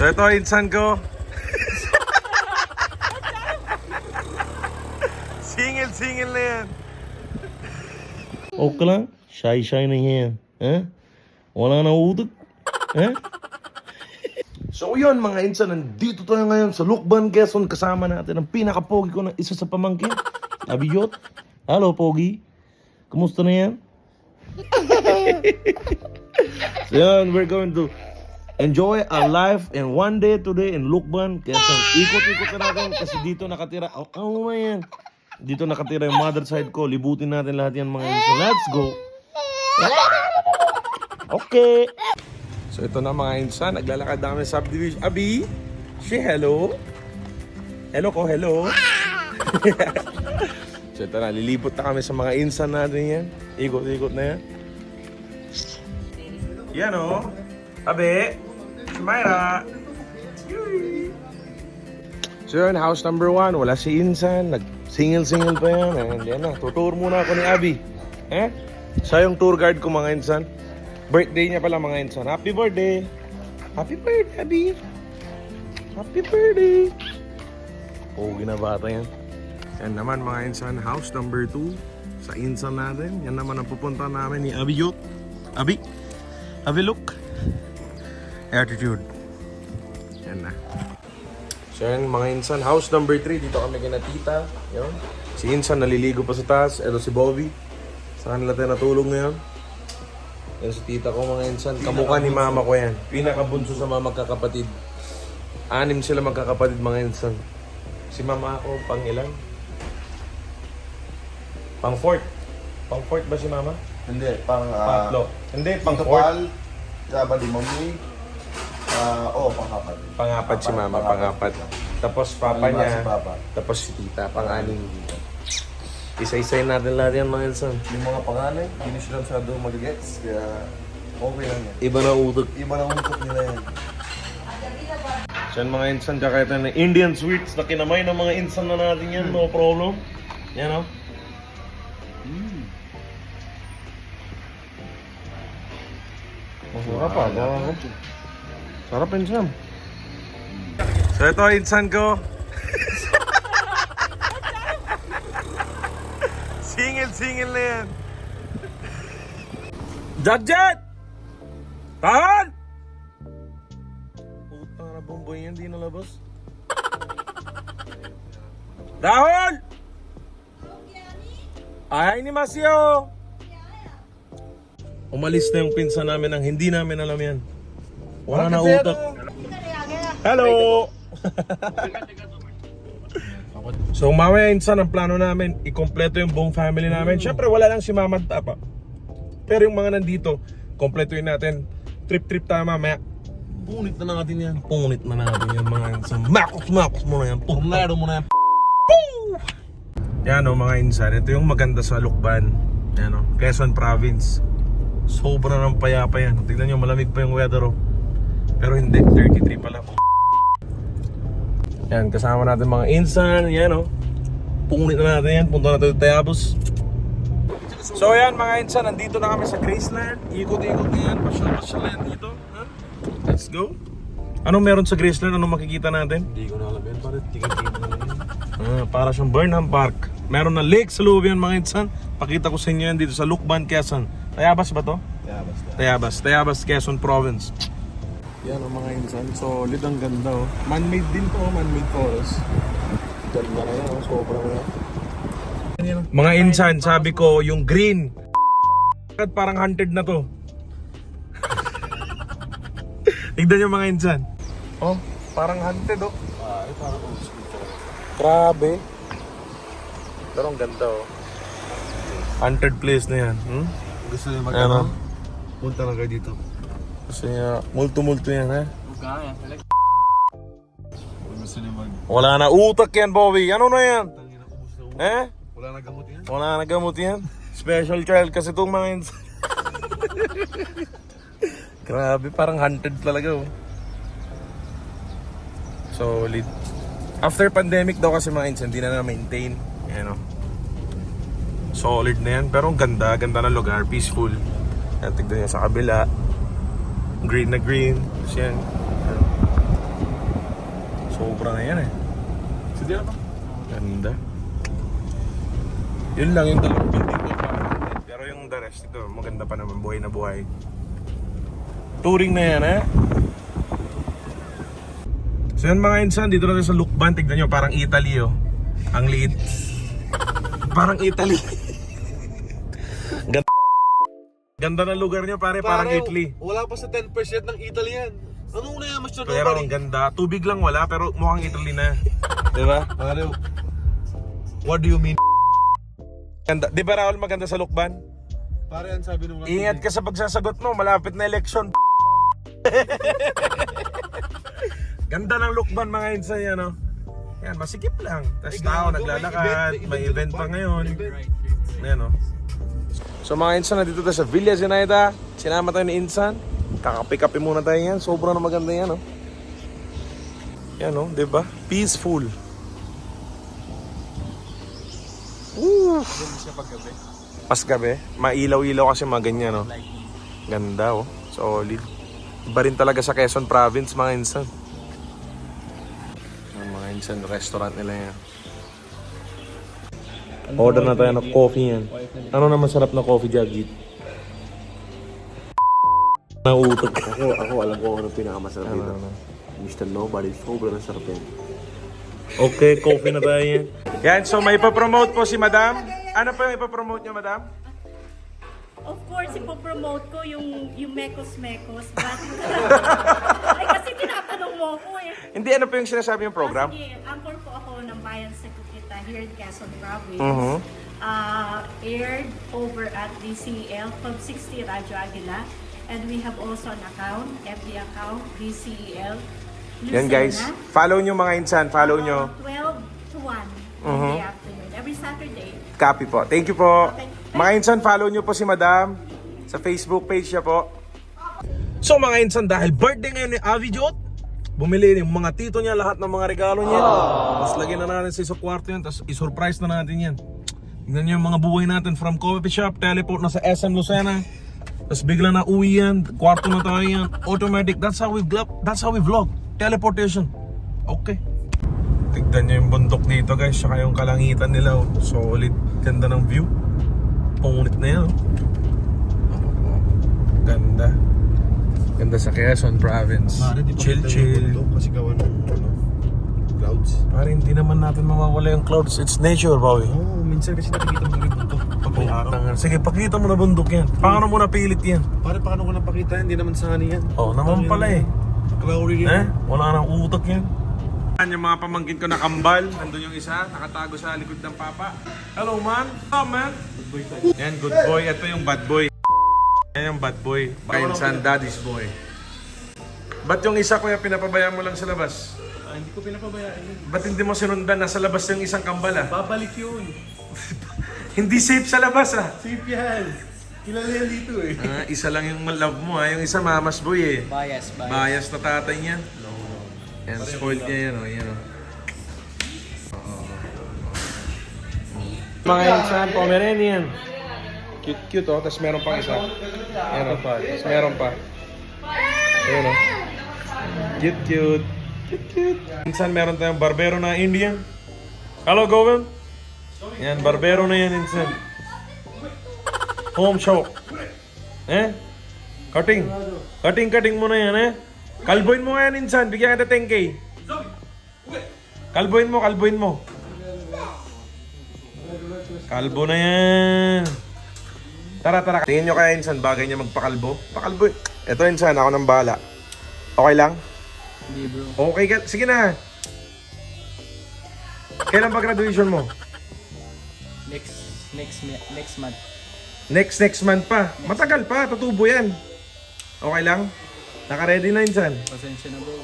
So ito, insan ko. Singil na yan. Okay lang. Shy na yan. Wala na utot. So yun mga insan, nandito tayo ngayon sa Lukban, Quezon. Kasama natin ang pinaka-pogi ko ng isa sa pamangkin, Abiyot. Hello, Pogi. Kumusta na yan? So yun, we're going to enjoy our life in one day today in Lukban, Quezon. Ikot-ikot na natin kasi dito nakatira. Yan. Dito nakatira yung mother side ko. Libutin natin lahat yan mga insan. Let's go. Okay. So ito na mga insan, naglalakad na kami sa subdivision. Abi, say hello. Hello ko, hello. So ito na, lilipot na kami sa mga insan natin yan. Ikot-ikot na yan. Yan o. Abi, si Myra. So yun, house number 1, wala si insan. Nag-single pa yan. And yan na, tutur muna ako ni Abi. Siya yung tour guide ko mga insan. Birthday niya pala mga insan. Happy birthday! Happy birthday, Abi! Happy birthday! Pogi na bata yan. Yan naman mga insan, house number 2 sa insan natin. Yan naman ang pupunta namin ni Abiyot. Abi look. Attitude. Yan na. So yan mga insan, house number 3. Dito kami kina tita. Yan. Si insan naliligo pa sa taas. Ito si Bobby. Sa kanila tayo natulog ngayon. Yan si tita ko mga insan. Kamukha ni mama ko yan. Pinakabunso sa mga magkakapatid. 6 sila magkakapatid mga insan. Si mama ako pang ilan? Pang 4. Pang 4 ba si mama? Hindi, pang... Pangatlo. Hindi, pang 4. Saba di mami. Pang-apat. Pang-apat si mama, pang-apat. Tapos papa niya. Si papa. Tapos si tita, pang-anim. Isa-isay natin lahat yan mga insan. Yung mga panganay, hindi sila masyado magigets. Kaya okay lang yan. Iba na utok. Iba na utot nila yan. So yan mga insan, tsaka ito na Indian sweets na kinamay ng mga insan na natin yan. No problem. Yan o. Masarap pa. Sarap insan. So ito insan ko. Singil na yan. Jadjet! Tahan! Puta na bomboy yan, di nalabas. Dahol! Ay ni Masio! Umalis na yung pinsan namin nang hindi namin alam yan. Wala na utak. Hello! So mamaya insan ang plano namin, ikompleto yung buong family namin. Syempre wala lang si mama at papa. Pero yung mga nandito, kompletuin natin. Trip tayo mamaya. Punit na natin yan. Punit na natin yan mga insan. Makos mo na yan. Punlero mo na yan. Yan o mga insan, ito yung maganda sa Lukban. Yan o, Quezon Province. Sobra ng payapa yan. Tignan nyo, malamig pa yung weather o. Pero hindi, 33 pala. Yan, kasama natin mga insan. Yan o, punit na natin yan. Punta natin sa Tayabas. So yan mga insan, nandito na kami sa Graceland. Ikot-ikot na yan, pasyal na yan dito. Let's go. Anong meron sa Graceland? Anong makikita natin? Hindi ko na alam yan. Parang tingin-tingin na yan. Para siyang Burnham Park. Meron na lake sa loob yan mga insan. Pakita ko sa inyo yan dito sa Lukban, Quezon. Tayabas ba to? Tayabas, Quezon Province. Yan ang mga insan. Solid, ang ganda oh. Man-made din to, man-made forest. Ganda na yan, sobra na yan. Mga insan, sabi ko, yung green. Parang hunted na to. Tignan nyo mga insan. Oh, parang hunted oh. Parang old school. Grabe. Pero ang ganda oh. Hunted place na yan. Gusto niyo Ano? Punta na kayo dito. Kasi multo yan ha. Gusto niyo Wala na utak yan Bobby. Ano na yan? Wala na gamot yan? Wala na gamot yan. Special child kasi itong mga insan. Grabe, parang hunted talaga oh. Solid. After pandemic daw kasi mga insan, hindi na na-maintain. Ayan oh. Solid na yan. Pero ang ganda ng lugar. Peaceful. Ayan, tignan nyo sa kabila. Green na green. Tapos yan. Sobra na yan eh. Sige na ba? Ganda. Yun lang yung dalawang building ko. Pero yung the rest, ito maganda pa naman. Buhay na buhay. Touring na yan eh. So yan mga insan, dito na tayo sa Lukban. Tignan nyo, parang Italy oh. Ang liit. Parang Italy. Ganda ng lugar nyo pare, parang Italy. Wala pa sa 10% ng Italy yan. Ano na yan, Mr. Pero ang ganda. Tubig lang wala, pero mukhang Italy na. Diba? Pare, what do you mean? Ganda. Di ba Raul maganda sa Lukban? Pare, yan sabi nung Ingat ka sa pagsasagot mo, malapit na eleksyon. Ganda ng Lukban mga insan yan, no? Yan, masikip lang. Tapos tao naglalakad, may event pa ngayon. Ayan, no? So mga insan, nandito tayo sa Villa Zenaida. Sinama tayo ni Insan. Kakape-kape muna tayo yan. Sobrang maganda yan, no? Yan, no? Diba? Peaceful. Woo! Pas gabi. Mailaw-ilaw kasi mga ganyan, no? Ganda, oh. Solid. Iba rin talaga sa Quezon Province, mga insan. Yung mga insan, restaurant nila yan. Order na tayo ng coffee yan. Ano naman sarap na coffee, Jagit? Nauutok. Ako alam ko ano pinakamasarap dito. Mr. Nobody, sobrang sarap yan. Okay, coffee na tayo yan. Yan, so may ipapromote po si Madam. Ano pa yung ipapromote niya, Madam? Of course, ipopromote ko yung Mekos-Mekos. But, ay, kasi tinatanong mo ko eh. Hindi, ano pa yung sinasabi yung program? Sige, anchor po ako ng Bayan sa Kukita here in Quezon Province. Mhm. Aired over at DCEL 1260 Radyo Aguila. And we have also an account, FB account, DCEL. Yan guys, follow nyo mga insan, follow nyo. 12 to 1 in the afternoon, every Saturday. Copy po. Thank you po. Mga insan, follow nyo po si Madam sa Facebook page niya po. So mga insan, dahil birthday ngayon ni Avi Jot, bumili yung mga tito niya lahat ng mga regalo niya. Tapos lagyan na natin sa isang kwarto yan, tapos isurprise na natin yan. Tignan nyo yung mga buhay natin from coffee shop, teleport na sa SM Lucena. Tapos bigla na uwi yan, kwarto na tayo yan, automatic. That's how we vlog. Teleportation. Okay. Tignan nyo yung bundok dito guys, saka yung kalangitan nila. Oh. Solid. Ganda ng view. Punit na yan. Oh. Ganda. Ganda sa Quezon Province. Chill. Kasi gawa ng clouds. Pare, hindi naman natin mawawala yung clouds. It's nature, Bowie. Oo, minsan kasi nakikita mo rin bundok pag may araw. Sige, pakita mo na bundok yan. Paano mo napilit yan? Pare, paano ko napakita? Hindi naman sa yan. Oh, naman pala eh. Cloudy rin. Wala nang utak yan. Yung mga pamangkin ko na kambal, nandun yung isa, nakatago sa likod ng papa. Hello man, hello man. Good boy tayo. Yan, good boy. Ito yung bad boy. Yan yung bad boy. Kainsan, daddy's boy. Ba't yung isa kuya pinapabayaan mo lang sa labas? Hindi ko pinapabayaan yun. Ba't hindi mo sinundan? Nasa labas yung isang kambal ah. Babalik yun. Hindi safe sa labas ah. Safe yan. Kilala yan dito eh. Isa lang yung love mo ah. Yung isa mamas boy eh. Bias. Bias na tatay niyan. Yan, spoiled niya yan oh. Yan oh. Mga insan, Pomeranian. Cute oh. Tapos meron pang isa. Yan oh. Tapos meron pa. Ayan oh. Cute. Insan, meron tayong barbero na Indian. Hello, Govan. Yan, barbero na yan, insan. Home shop. Cutting mo na yan, Kalboin mo nga yan, insan. Bigyan kita 10K. Kalboin mo. Kalbo na yan. Tara. Tingin nyo kaya, insan, bagay niya magpakalbo? Pakalbo. Ito, insan, ako nang bahala. Okay lang? Hindi bro. Okay ka? Sige na. Kailan pa graduation mo? Next month. Next month pa. Matagal pa, tutubo yan. Okay lang? Naka-ready na insan? Pasensya na bro.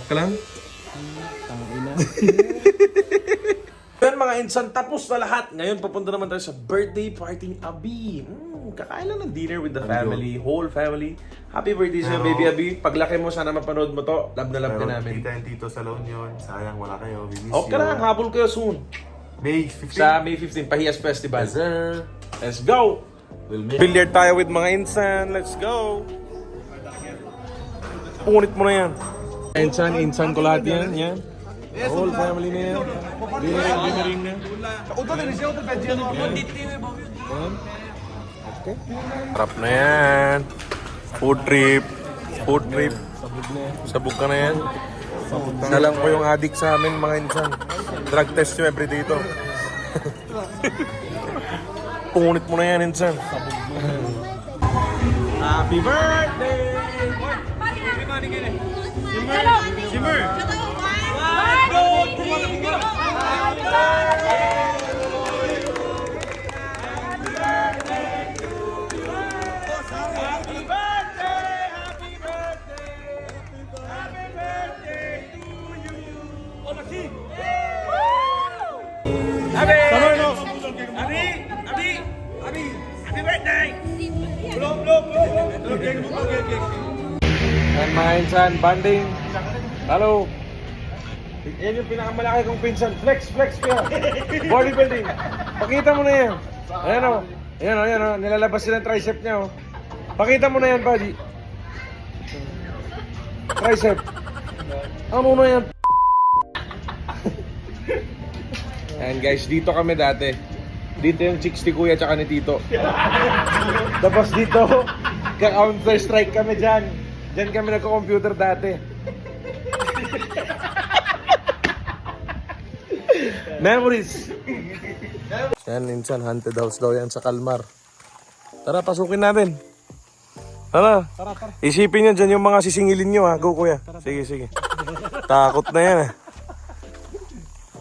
Okay lang? Tangina. Yan mga insan, tapos na lahat. Ngayon papunta naman tayo sa birthday party ni Abi. Kakain lang ng dinner with the family, whole family. Happy birthday sa'yo, baby Abi. Paglaki mo, sana mapanood mo to. Love na love ka namin. Tita and Tito sa loan yun. Sayang wala kayo. We miss Okay lang, habol kayo soon. May 15. Sa May 15, Pahiyas Festival. Yes, sir. Let's go! We'll meet. Billiard tayo with mga insan. Let's go! Punit mo na yan. Insan ko lahat yan. Whole family na yan. Dinering na. Okay. Harap na yan. Food trip. Food trip. Sabog ka na yan. Isa lang po yung addict sa amin mga insan. Drug test nyo every dito. Punit mo na yan insan. Happy birthday! Simmer! Yan mga insan, banding. Hello. Yan yung pinakamalaki kong pinsan. Flex, flex kaya. Bodybuilding. Pakita mo na yan. Ayan o. Ayan o, ayan o. Nilalabas sila ng tricep niya o. Pakita mo na yan, buddy. Tricep. Ano na yan? Ayan guys, dito kami dati. Dito yung chicks ni Kuya tsaka ni Tito. Tapos dito, ka-counter strike kami dyan. Dyan kami nagko-computer dati. Memories. Yan, minsan haunted house daw yan sa Kalmar. Tara, pasukin natin. Tara. Isipin nyo dyan yung mga sisingilin nyo ha. Go Kuya. Sige, sige. Takot na yan ha.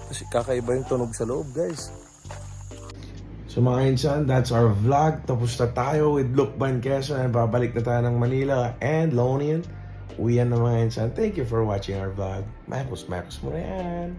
Kasi kakaiba yung tunog sa loob guys. So mga insan, that's our vlog. Tapos na tayo with Lukban Quezon and babalik na tayo ng Manila and Lonian. Uwian na mga insan. Thank you for watching our vlog. Makos mo na yan.